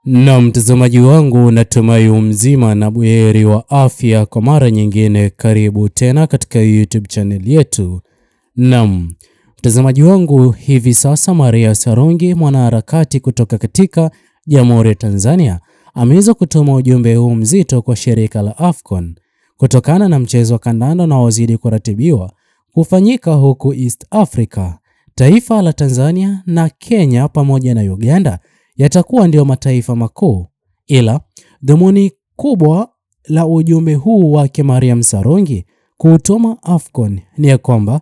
Na mtazamaji wangu, natumai mzima na buheri wa afya. Kwa mara nyingine karibu tena katika YouTube channel yetu. Naam, mtazamaji wangu, hivi sasa Maria Sarungi, mwanaharakati kutoka katika Jamhuri ya Tanzania, ameweza kutuma ujumbe huu mzito kwa shirika la AFCON kutokana na mchezo wa kandanda unaozidi kuratibiwa kufanyika huku East Africa. Taifa la Tanzania na Kenya pamoja na Uganda yatakuwa ndio mataifa makuu, ila dhumuni kubwa la ujumbe huu wake Maria Sarungi kutuma AFCON ni ya kwamba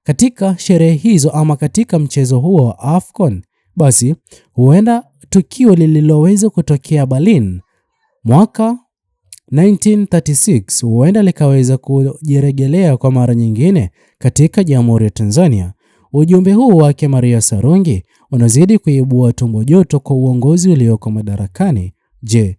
katika sherehe hizo ama katika mchezo huo wa AFCON, basi huenda tukio lililoweza kutokea Berlin mwaka 1936 huenda likaweza kujirejelea kwa mara nyingine katika Jamhuri ya Tanzania. Ujumbe huu wake Maria Sarungi unazidi kuibua tumbo joto kwa uongozi ulioko madarakani. Je,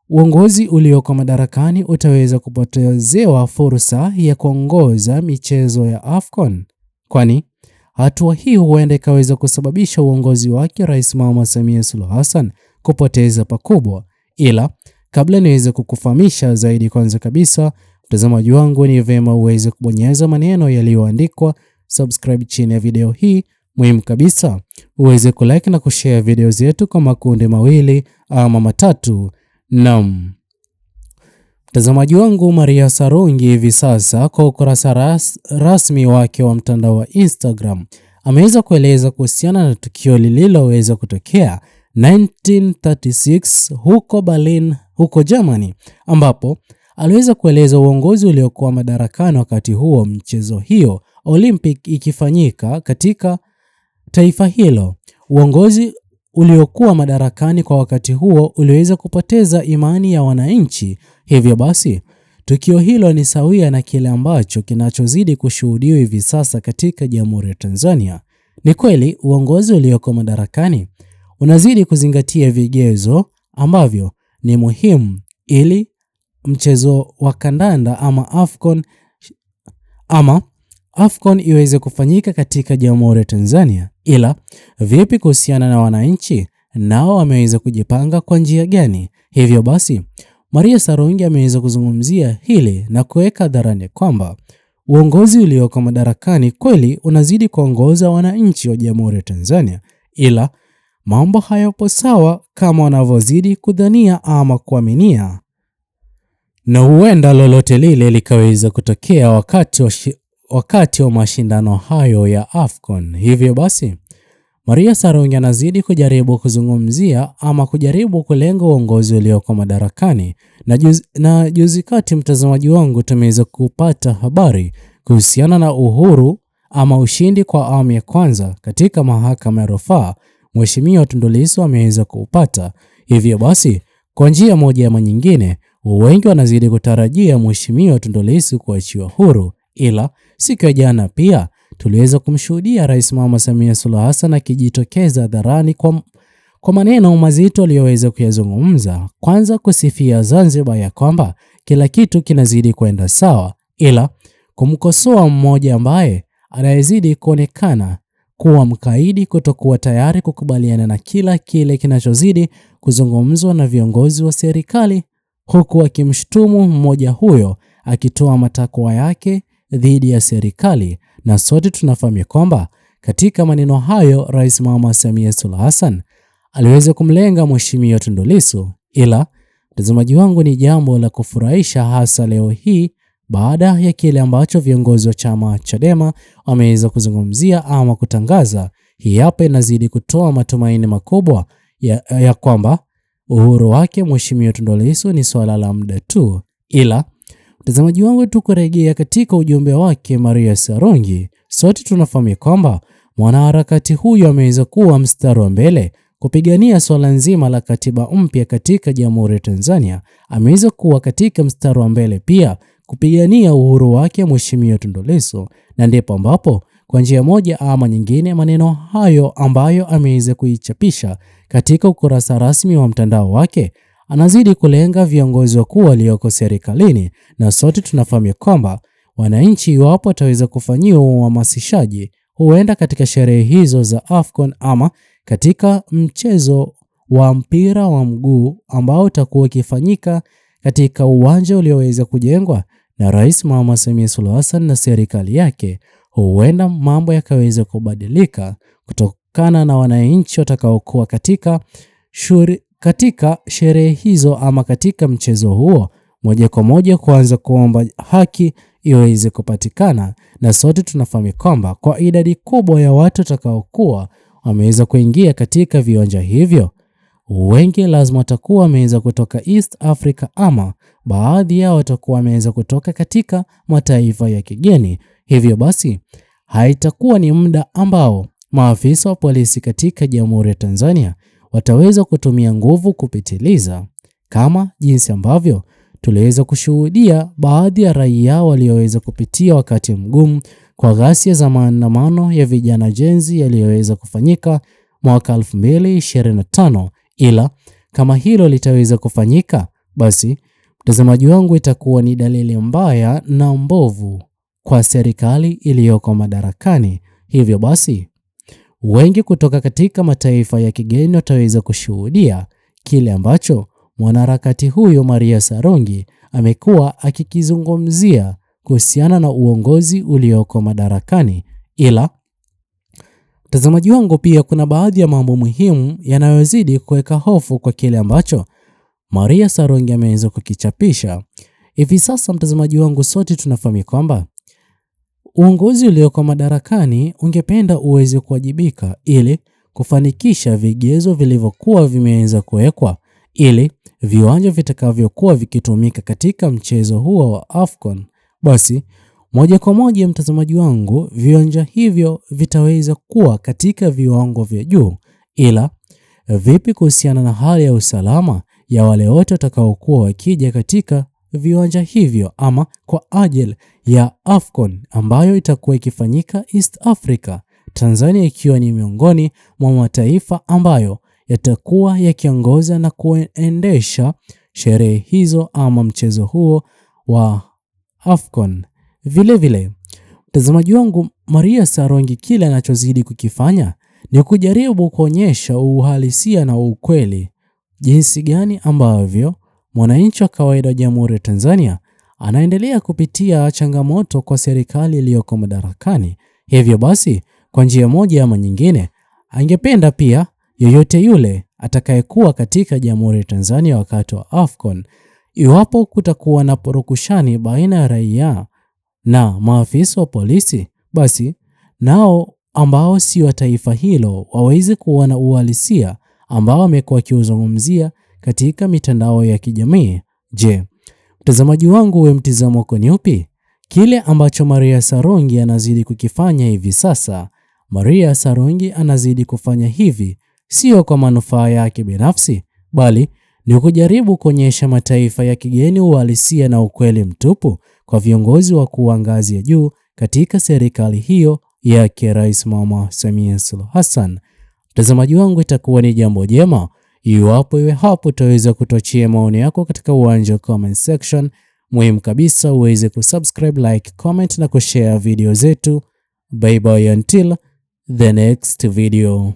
uongozi ulioko madarakani utaweza kupotezewa fursa ya kuongoza michezo ya AFCON? Kwani hatua hii huenda ikaweza kusababisha uongozi wake Rais Mama Samia Suluhu Hassan kupoteza pakubwa. Ila kabla niweze kukufahamisha zaidi, kwanza kabisa mtazamaji wangu, ni vyema uweze kubonyeza maneno yaliyoandikwa subscribe chini ya video hii. Muhimu kabisa uweze kulike na kushare video zetu kwa makundi mawili ama matatu. Naam, mtazamaji wangu, Maria Sarungi hivi sasa kwa ukurasa rasmi wake wa mtandao wa Instagram ameweza kueleza kuhusiana na tukio lililoweza kutokea 1936 huko Berlin, huko Germany, ambapo aliweza kueleza uongozi uliokuwa madarakani wakati huo mchezo hiyo Olympic ikifanyika katika taifa hilo. Uongozi uliokuwa madarakani kwa wakati huo uliweza kupoteza imani ya wananchi. Hivyo basi tukio hilo ni sawia na kile ambacho kinachozidi kushuhudiwa hivi sasa katika Jamhuri ya Tanzania. Ni kweli uongozi ulioko madarakani unazidi kuzingatia vigezo ambavyo ni muhimu ili mchezo wa kandanda ama AFCON iweze kufanyika katika Jamhuri ya Tanzania. Ila vipi kuhusiana na wananchi, nao wameweza kujipanga kwa njia gani? Hivyo basi Maria Sarungi ameweza kuzungumzia hili na kuweka hadharani kwamba uongozi ulioko madarakani kweli unazidi kuongoza wananchi wa Jamhuri ya Tanzania, ila mambo hayapo sawa kama wanavyozidi kudhania ama kuaminia, na huenda lolote lile likaweza kutokea wakati wa mashindano hayo ya AFCON. Hivyo basi Maria Sarungi anazidi kujaribu kuzungumzia ama kujaribu kulenga uongozi ulioko madarakani. Na juzi kati, mtazamaji wangu, tumeweza kupata habari kuhusiana na uhuru ama ushindi kwa awamu ya kwanza katika mahakama ya rufaa. Mheshimiwa Tundu Lissu ameweza kuupata. Hivyo basi kwa njia moja ama nyingine, wengi wanazidi kutarajia Mheshimiwa Tundu Lissu kuachiwa huru. Ila siku ya jana pia tuliweza kumshuhudia Rais Mama Samia Suluhu Hassan akijitokeza hadharani kwa maneno mazito aliyoweza kuyazungumza. Kwanza kusifia Zanzibar ya kwamba kila kitu kinazidi kwenda sawa, ila kumkosoa mmoja ambaye anayezidi kuonekana kuwa mkaidi, kutokuwa tayari kukubaliana na kila kile kinachozidi kuzungumzwa na viongozi wa serikali, huku akimshtumu mmoja huyo akitoa matakwa yake dhidi ya serikali. Na sote tunafahamu kwamba katika maneno hayo Rais Mama Samia Suluhu Hassan aliweza kumlenga Mheshimiwa Tundu Lissu. Ila mtazamaji wangu, ni jambo la kufurahisha hasa leo hii baada ya kile ambacho viongozi wa chama Chadema wameweza kuzungumzia ama kutangaza. Hii hapa inazidi kutoa matumaini makubwa ya kwamba uhuru wake Mheshimiwa Tundu Lissu ni swala la muda tu. Ila mtazamaji wangu, tukurejea katika ujumbe wake Maria Sarungi, sote tunafahamu kwamba mwanaharakati huyu ameweza kuwa mstari wa mbele kupigania swala nzima la katiba mpya katika Jamhuri ya Tanzania. Ameweza kuwa katika mstari wa mbele pia kupigania uhuru wake Mheshimiwa Tundu Lissu, na ndipo ambapo kwa njia moja ama nyingine maneno hayo ambayo ameweza kuichapisha katika ukurasa rasmi wa mtandao wake anazidi kulenga viongozi wakuu walioko serikalini. Na sote tunafahamu kwamba wananchi, iwapo wataweza kufanyiwa uhamasishaji, huenda katika sherehe hizo za AFCON ama katika mchezo wa mpira wa mguu ambao utakuwa ukifanyika katika uwanja ulioweza kujengwa na Rais Mama Samia Suluhu Hassan na serikali yake, huenda mambo yakaweza kubadilika kutokana na wananchi watakaokuwa katika sherehe hizo ama katika mchezo huo moja kwa moja kuanza kuomba haki iweze kupatikana. Na sote tunafahamu kwamba kwa idadi kubwa ya watu watakaokuwa wameweza kuingia katika viwanja hivyo, wengi lazima watakuwa wameweza kutoka East Africa ama baadhi yao watakuwa wameweza kutoka katika mataifa ya kigeni. Hivyo basi haitakuwa ni muda ambao maafisa wa polisi katika Jamhuri ya Tanzania wataweza kutumia nguvu kupitiliza, kama jinsi ambavyo tuliweza kushuhudia baadhi ya raia walioweza kupitia wakati mgumu kwa ghasia za maandamano ya vijana Gen Z yaliyoweza kufanyika mwaka 2025. Ila kama hilo litaweza kufanyika, basi mtazamaji wangu, itakuwa ni dalili mbaya na mbovu kwa serikali iliyoko madarakani. Hivyo basi wengi kutoka katika mataifa ya kigeni wataweza kushuhudia kile ambacho mwanaharakati huyo Maria Sarungi amekuwa akikizungumzia kuhusiana na uongozi ulioko madarakani. Ila mtazamaji wangu, pia kuna baadhi ya mambo muhimu yanayozidi kuweka hofu kwa kile ambacho Maria Sarungi ameweza kukichapisha hivi sasa. Mtazamaji wangu, sote tunafahamu kwamba uongozi ulioko madarakani ungependa uweze kuwajibika ili kufanikisha vigezo vilivyokuwa vimeweza kuwekwa ili viwanja vitakavyokuwa vikitumika katika mchezo huo wa AFCON, basi moja kwa moja mtazamaji wangu, viwanja hivyo vitaweza kuwa katika viwango vya juu. Ila vipi kuhusiana na hali ya usalama ya wale wote watakaokuwa wakija katika viwanja hivyo ama kwa ajili ya AFCON ambayo itakuwa ikifanyika East Africa, Tanzania ikiwa ni miongoni mwa mataifa ambayo yatakuwa yakiongoza na kuendesha sherehe hizo ama mchezo huo wa AFCON. Vile vile mtazamaji wangu, Maria Sarungi kile anachozidi kukifanya ni kujaribu kuonyesha uhalisia na ukweli jinsi gani ambavyo mwananchi wa kawaida wa Jamhuri ya Tanzania anaendelea kupitia changamoto kwa serikali iliyoko madarakani. Hivyo basi kwa njia moja ama nyingine, angependa pia yoyote yule atakayekuwa katika Jamhuri ya Tanzania wakati wa AFCON, iwapo kutakuwa na purukushani baina ya raia na maafisa wa polisi, basi nao ambao si wa taifa hilo waweze kuona uhalisia ambao wamekuwa wakiuzungumzia katika mitandao ya kijamii. Je, mtazamaji wangu, we mtizamo wako ni upi? Kile ambacho Maria Sarungi anazidi kukifanya hivi sasa, Maria Sarungi anazidi kufanya hivi sio kwa manufaa yake binafsi, bali ni kujaribu kuonyesha mataifa ya kigeni uhalisia na ukweli mtupu kwa viongozi wa kuwa ngazi ya juu katika serikali hiyo yake Rais Mama Samia Suluhu Hassan. Mtazamaji wangu, itakuwa ni jambo jema iwapo iwe hapo utaweza kutochia maoni yako katika uwanja wa comment section. Muhimu kabisa uweze kusubscribe, like, comment na kushare video zetu. Bye bye until the next video.